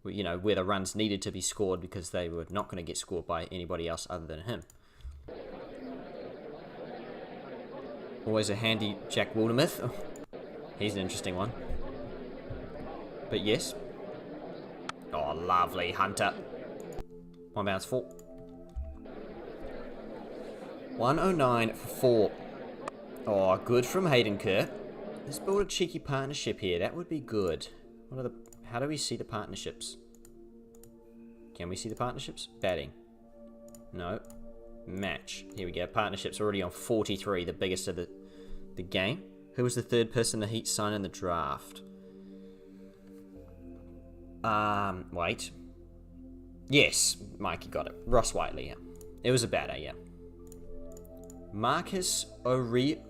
Where the runs needed to be scored because they were not going to get scored by anybody else other than him. Always a handy Jack Wildermuth. He's an interesting one. But yes. Oh, lovely Hunter. 1 bounce 4. 109 for 4. Oh, good from Hayden Kerr. Let's build a cheeky partnership here. That would be good. How do we see the partnerships? Can we see the partnerships? Batting. No. Match. Here we go. Partnerships already on 43, the biggest of the game. Who was the third person the Heat signed in the draft? Wait. Yes, Mikey got it. Ross Whiteley, yeah. It was a batter, yeah. Marcus Oriol...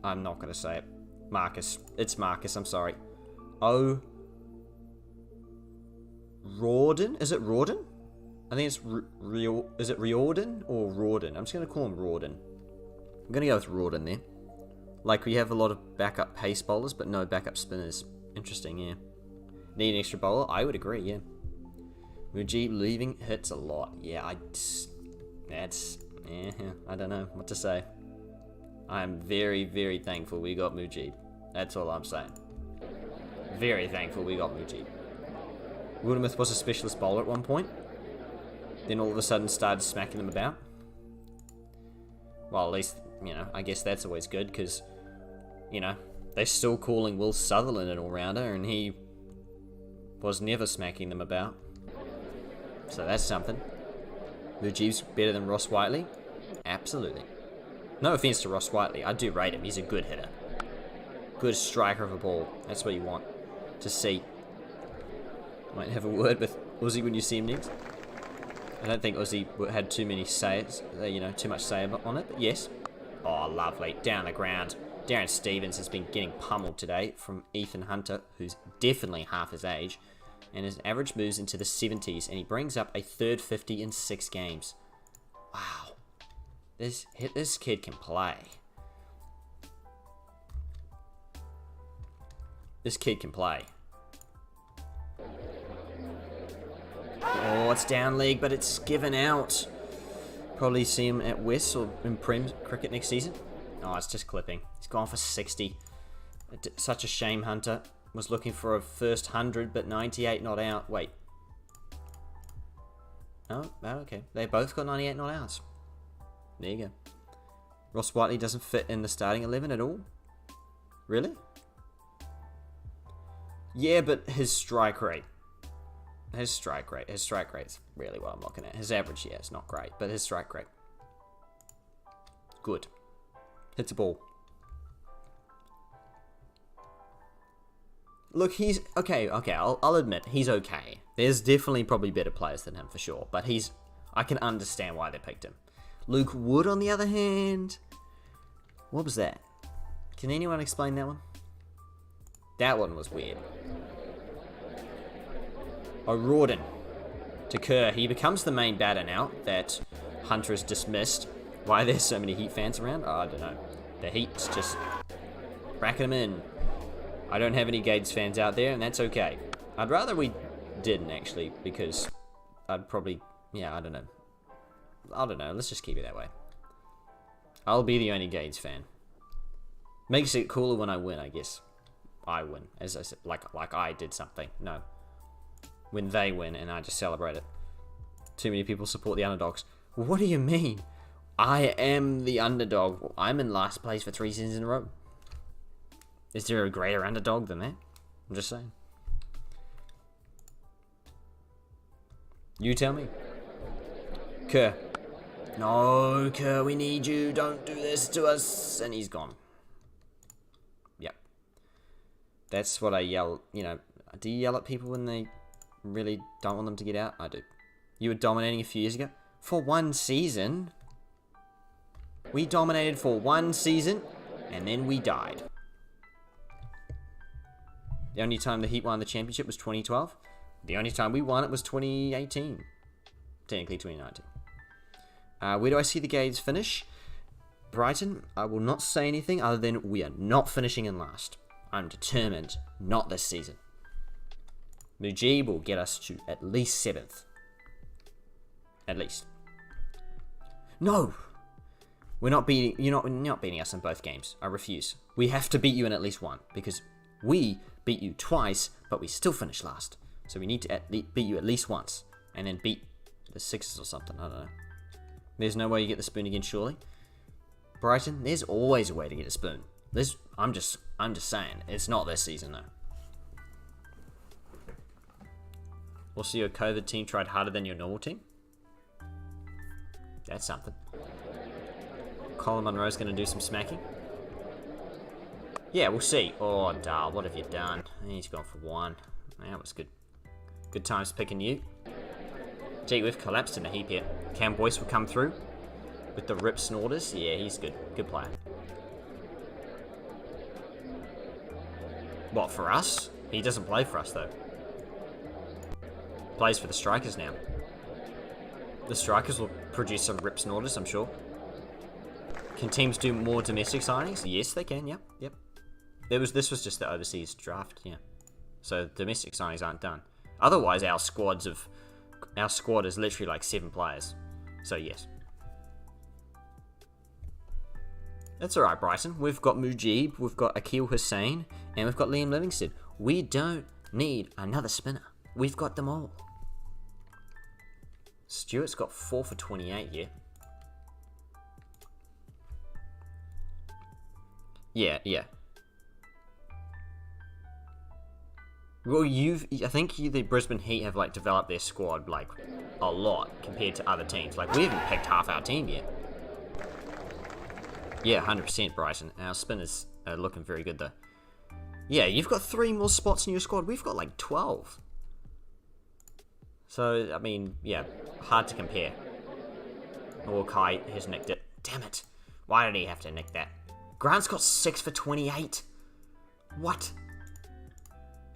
I'm not going to say it. Marcus. It's Marcus, I'm sorry. Rawdon? Is it Rawdon? I think it's is it Riordan or Rawdon? I'm just going to call him Rawdon. I'm going to go with Rawdon there. We have a lot of backup pace bowlers, but no backup spinners. Interesting, yeah. Need an extra bowler? I would agree, yeah. Mujib leaving hits a lot. Yeah, I don't know what to say. I'm very, very thankful we got Mujib. That's all I'm saying. Very thankful we got Mujib. Wildermuth was a specialist bowler at one point. Then all of a sudden started smacking them about. Well, at least, I guess that's always good, because, they're still calling Will Sutherland an all-rounder, and he was never smacking them about. So that's something. Mujib's better than Ross Whiteley. Absolutely. No offense to Ross Whiteley. I do rate him. He's a good hitter. Good striker of a ball. That's what you want to see. Might have a word with Uzi when you see him next. I don't think Uzi had too many sayers, too much say on it, but yes. Oh, lovely. Down the ground. Darren Stevens has been getting pummeled today from Ethan Hunter, who's definitely half his age, and his average moves into the 70s, and he brings up a third 50 in 6 games. Wow. This kid can play. This kid can play. Oh, it's down league, but it's given out. Probably see him at West or in Prem cricket next season. Oh, it's just clipping. He's gone for 60. Such a shame, Hunter. Was looking for a first 100, but 98 not out. Wait. Oh, okay. They both got 98 not outs. There you go. Ross Whiteley doesn't fit in the starting 11 at all? Really? Yeah, but his strike rate. His strike rate's really what I'm looking at. His average, yeah, it's not great, but his strike rate. Good. Hits a ball. Look, he's... Okay, I'll admit, he's okay. There's definitely probably better players than him, for sure. But he's... I can understand why they picked him. Luke Wood, on the other hand... What was that? Can anyone explain that one? That one was weird. O'Riordan to Kerr. He becomes the main batter now that Hunter is dismissed. Why there's so many Heat fans around? Oh, I don't know. The Heat's just racking them in. I don't have any Gades fans out there, and that's okay. I'd rather we didn't, actually, because I'd probably... Yeah, I don't know. Let's just keep it that way. I'll be the only Gades fan. Makes it cooler when I win, I guess. I win. As I said, like I did something. No. When they win and I just celebrate it. Too many people support the underdogs. What do you mean? I am the underdog. I'm in last place for 3 seasons in a row. Is there a greater underdog than that? I'm just saying. You tell me. Kerr. No, Kerr, we need you. Don't do this to us. And he's gone. Yep. That's what I yell. Do you yell at people when they really don't want them to get out? I do. You were dominating a few years ago. For 1 season. We dominated for 1 season. And then we died. The only time the Heat won the championship was 2012. The only time we won it was 2018. Technically 2019. Where do I see the Gades finish? Brighton, I will not say anything other than we are not finishing in last. I'm determined, not this season. Mujib will get us to at least 7th. At least. No! You're not beating us in both games. I refuse. We have to beat you in at least one, because we beat you twice, but we still finished last. So we need to beat you at least once, and then beat the Sixers or something. I don't know. There's no way you get the spoon again, surely. Brighton, there's always a way to get a spoon. I'm just saying, it's not this season though. Also, your COVID team tried harder than your normal team. That's something. Colin Monroe's going to do some smacking. Yeah, we'll see. Oh, Dahl, what have you done? He's gone for 1. That was good. Good times picking you. Gee, we've collapsed in a heap here. Cam Boyce will come through with the rip snorters. Yeah, he's good. Good player. What, for us? He doesn't play for us, though. Plays for the Strikers now. The Strikers will produce some rip snorters, I'm sure. Can teams do more domestic signings? Yes, they can. Yep. This was just the overseas draft. Yeah. So domestic signings aren't done. Otherwise, our squad is literally like 7 players. So yes. That's alright, Bryson. We've got Mujib, we've got Akil Hussain, and we've got Liam Livingston. We don't need another spinner. We've got them all. Stewart's got 4 for 28 here. Yeah. Well, I think the Brisbane Heat have developed their squad a lot compared to other teams. We haven't picked half our team yet. Yeah, 100% Brighton. Our spinners are looking very good though. Yeah, you've got 3 more spots in your squad. We've got like 12. So, I mean, yeah, hard to compare. Kai has nicked it. Damn it. Why did he have to nick that? Grant's got 6 for 28. What?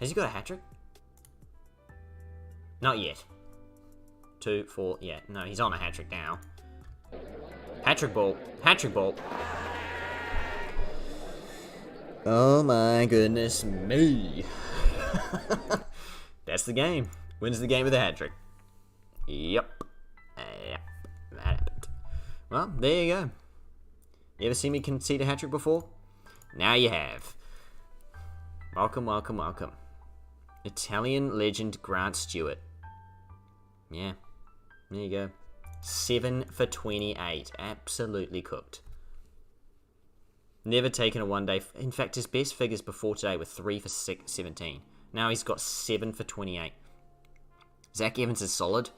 Has he got a hat-trick? Not yet. 2, 4, yeah. No, he's on a hat-trick now. Hat-trick ball. Hat-trick ball. Oh my goodness me. That's the game. Wins the game with a hat-trick. Yep. Yep. That happened. Well, there you go. You ever seen me concede a hat-trick before? Now you have. Welcome, welcome, welcome. Italian legend Grant Stewart. Yeah. There you go. 7 for 28. Absolutely cooked. Never taken a one-day... In fact, his best figures before today were 3 for 17. Now he's got 7 for 28. Zach Evans is solid.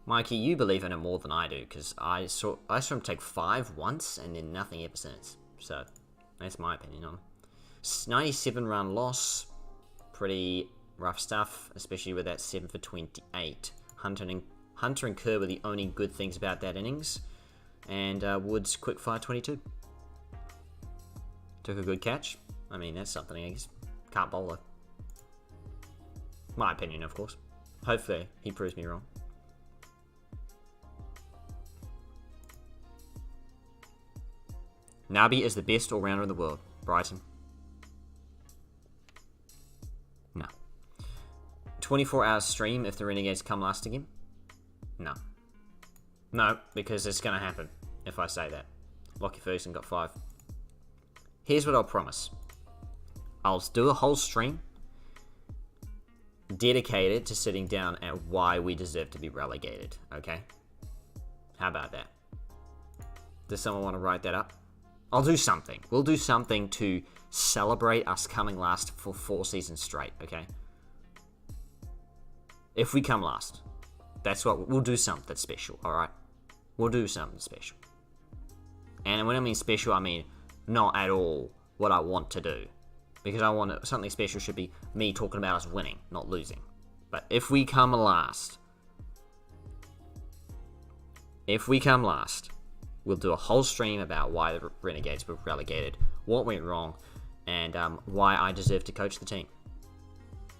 Mikey, you believe in him more than I do, because I saw him take 5 once and then nothing ever since. So, that's my opinion on him. 97 run loss. Pretty rough stuff, especially with that 7 for 28. Hunter and Kerr were the only good things about that innings. And Woods quickfire 22. Took a good catch. I mean, that's something, I guess. Can't bowl though. My opinion, of course. Hopefully, he proves me wrong. Nabi is the best all-rounder in the world. Brighton. No. 24 hours stream if the Renegades come last again? No. No, because it's going to happen if I say that. Lockie Ferguson got 5. Here's what I'll promise. I'll do a whole stream dedicated to sitting down at why we deserve to be relegated, okay? How about that? Does someone want to write that up? I'll do something. We'll do something to celebrate us coming last for 4 seasons straight, okay? If we come last, that's what we'll do. Something special, alright? We'll do something special. And when I mean special, I mean not at all what I want to do. Because I want something special should be me talking about us winning, not losing. But if we come last, we'll do a whole stream about why the Renegades were relegated, what went wrong, and why I deserve to coach the team.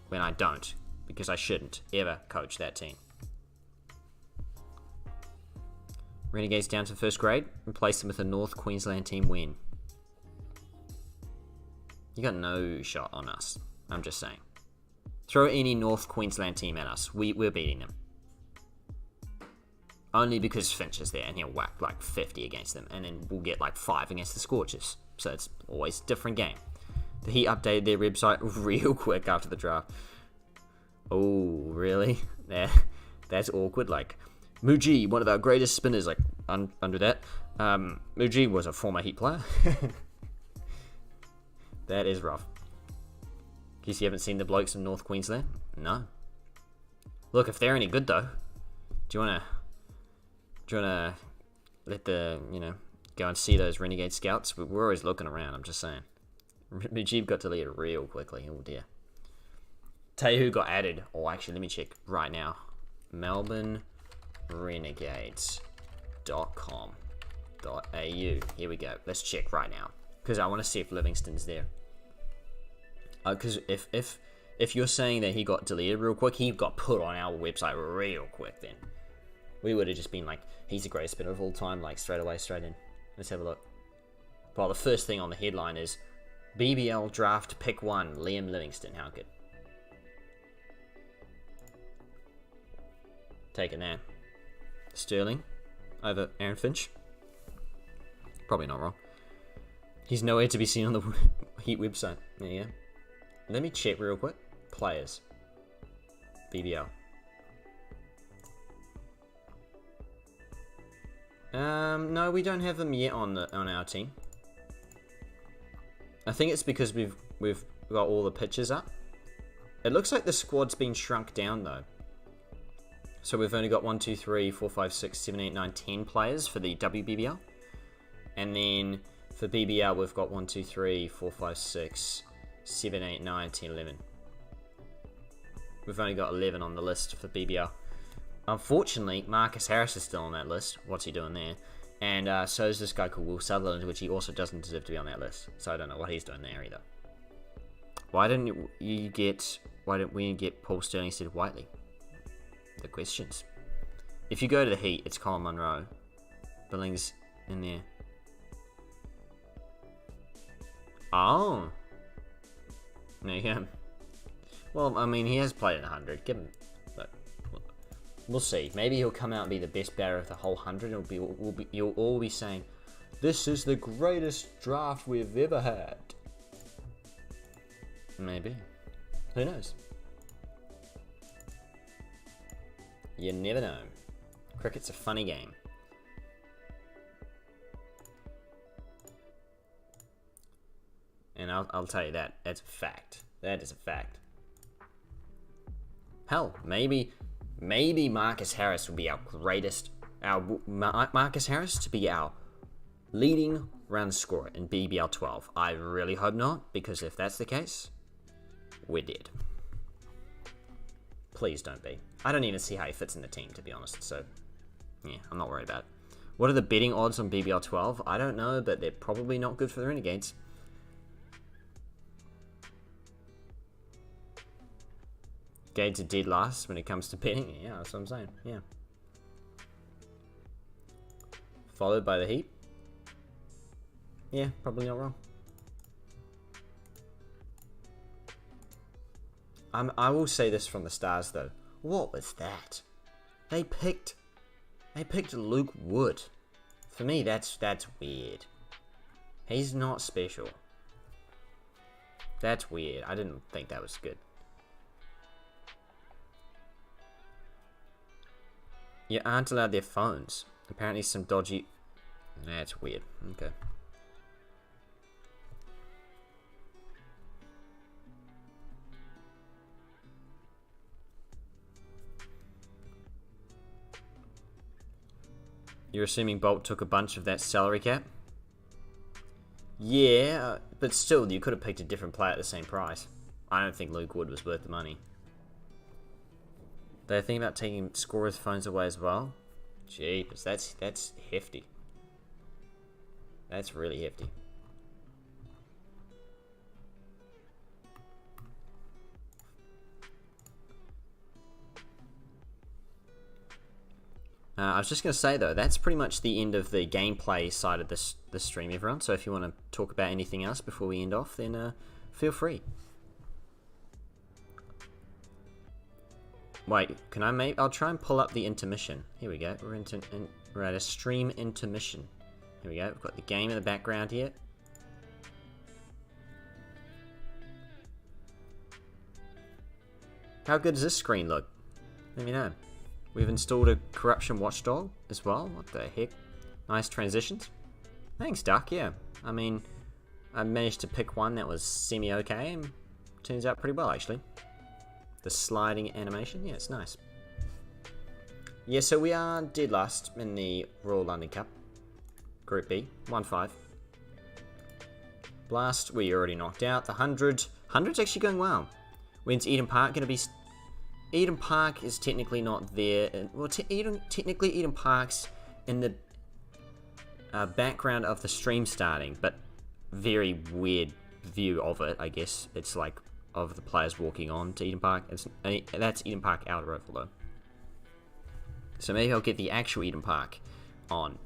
When I don't, because I shouldn't ever coach that team. Renegades down to first grade, replace them with a North Queensland team win. You got no shot on us. I'm just saying. Throw any North Queensland team at us. We're beating them. Only because Finch is there and he'll whack like 50 against them. And then we'll get like 5 against the Scorchers. So it's always a different game. The Heat updated their website real quick after the draft. Oh, really? That's awkward. Like, Muji, one of our greatest spinners, like, under that. Muji was a former Heat player. That is rough. Guess you haven't seen the blokes in North Queensland? No. Look, if they're any good though, do you wanna let go and see those Renegade scouts? We're always looking around, I'm just saying. Mujib got deleted real quickly, oh dear. Tell you who got added. Oh, actually, let me check right now. melbournerenegades.com.au. Here we go. Let's check right now. Because I want to see if Livingston's there. Because if you're saying that he got deleted real quick, he got put on our website real quick then. We would have just been like, he's the greatest spinner of all time, like straight away, straight in. Let's have a look. Well, the first thing on the headline is BBL draft pick 1, Liam Livingston. How good. Take it now. Sterling over Aaron Finch. Probably not wrong. He's nowhere to be seen on the Heat website. There you go. Let me check real quick. Players. BBL. No, we don't have them yet on our team. I think it's because we've got all the pictures up. It looks like the squad's been shrunk down though. So we've only got 1, 2, 3, 4, 5, 6, 7, 8, 9, 10 players for the WBBL. And then For BBL, we've got 1, 2, 3, 4, 5, 6, 7, 8, 9, 10, 11. We've only got 11 on the list for BBL. Unfortunately, Marcus Harris is still on that list. What's he doing there? And so is this guy called Will Sutherland, which he also doesn't deserve to be on that list. So I don't know what he's doing there either. Why didn't we get Paul Sterling instead of Whiteley? The questions. If you go to the Heat, it's Colin Munro. Billings in there. Oh. There you go. Well, I mean, he has played in 100. Give him. Look, we'll see. Maybe he'll come out and be the best batter of the whole 100. You'll all be saying, "This is the greatest draft we've ever had." Maybe. Who knows? You never know. Cricket's a funny game. And I'll tell you that. That's a fact. That is a fact. Hell, maybe Marcus Harris will be our greatest... Marcus Harris to be our leading run scorer in BBL 12. I really hope not, because if that's the case, we're dead. Please don't be. I don't even see how he fits in the team, to be honest, so... yeah, I'm not worried about it. What are the betting odds on BBL 12? I don't know, but they're probably not good for the Renegades. Gades are dead last when it comes to betting. Yeah, that's what I'm saying. Yeah. Followed by the Heat. Yeah, probably not wrong. I will say this from the Stars though. What was that? They picked Luke Wood. For me, that's weird. He's not special. That's weird. I didn't think that was good. You aren't allowed their phones. Apparently some dodgy... That's weird. Okay. You're assuming Bolt took a bunch of that salary cap? Yeah, but still, you could have picked a different player at the same price. I don't think Luke Wood was worth the money. They're thinking about taking scorers' phones away as well? Jeepers, that's hefty. That's really hefty. I was just going to say though, that's pretty much the end of the gameplay side of this stream, everyone. So if you want to talk about anything else before we end off, then feel free. Wait, can I I'll try and pull up the intermission. Here we go. We're at a stream intermission. Here we go. We've got the game in the background here. How good does this screen look? Let me know. We've installed a corruption watchdog as well. What the heck? Nice transitions. Thanks, Duck. Yeah. I mean, I managed to pick one that was semi-okay and turns out pretty well, actually. The sliding animation. Yeah, it's nice. Yeah, so we are dead last in the Royal London Cup. Group B. 1-5. Blast, we already knocked out. The 100. 100's actually going well. When's Eden Park going to be... Eden Park is technically not there. Well, technically Eden Park's in the background of the stream starting, but very weird view of it, I guess. It's like of the players walking on to Eden Park. That's Eden Park Outer Oval, though. So maybe I'll get the actual Eden Park on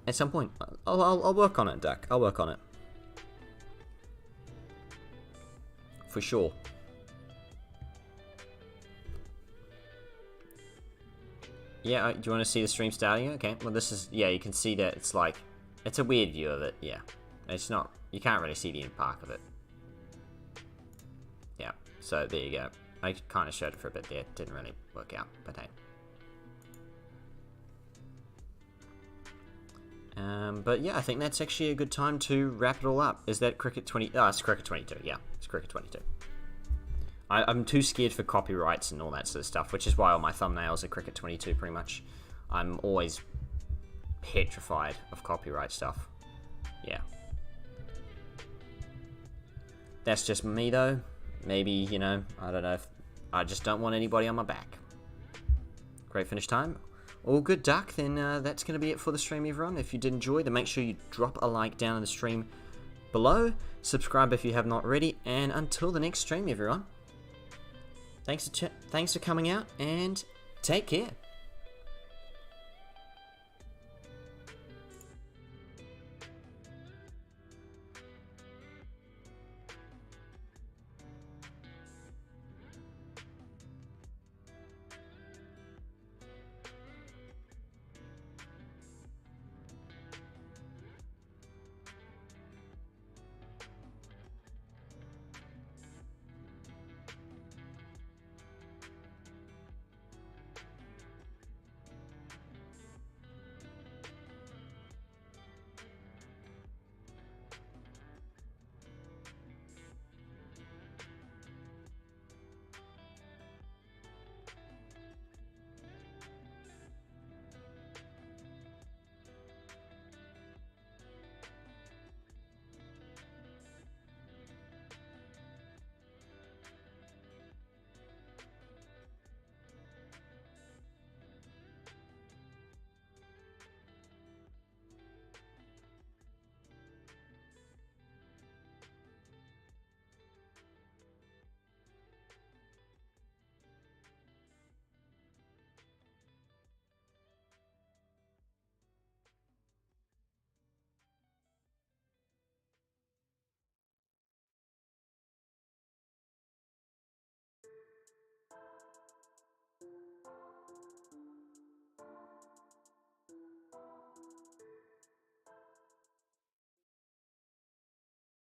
at some point. I'll work on it, Duck. I'll work on it. For sure. Yeah, do you want to see the stream starting? Okay, well this is, yeah, you can see that it's like, it's a weird view of it, yeah. It's not, you can't really see the end park of it. Yeah, so there you go. I kind of showed it for a bit there, didn't really work out, but hey. But yeah, I think that's actually a good time to wrap it all up. Is that Cricket 20? Oh, it's Cricket 22, yeah, it's Cricket 22. I'm too scared for copyrights and all that sort of stuff, which is why all my thumbnails are Cricket 22 pretty much. I'm always petrified of copyright stuff. Yeah. That's just me, though. Maybe, you know, I don't know. If I just don't want anybody on my back. Great finish time. All good, Duck. Then that's going to be it for the stream, everyone. If you did enjoy, then make sure you drop a like down in the stream below. Subscribe if you have not already. And until the next stream, everyone. Thanks for coming out, and take care.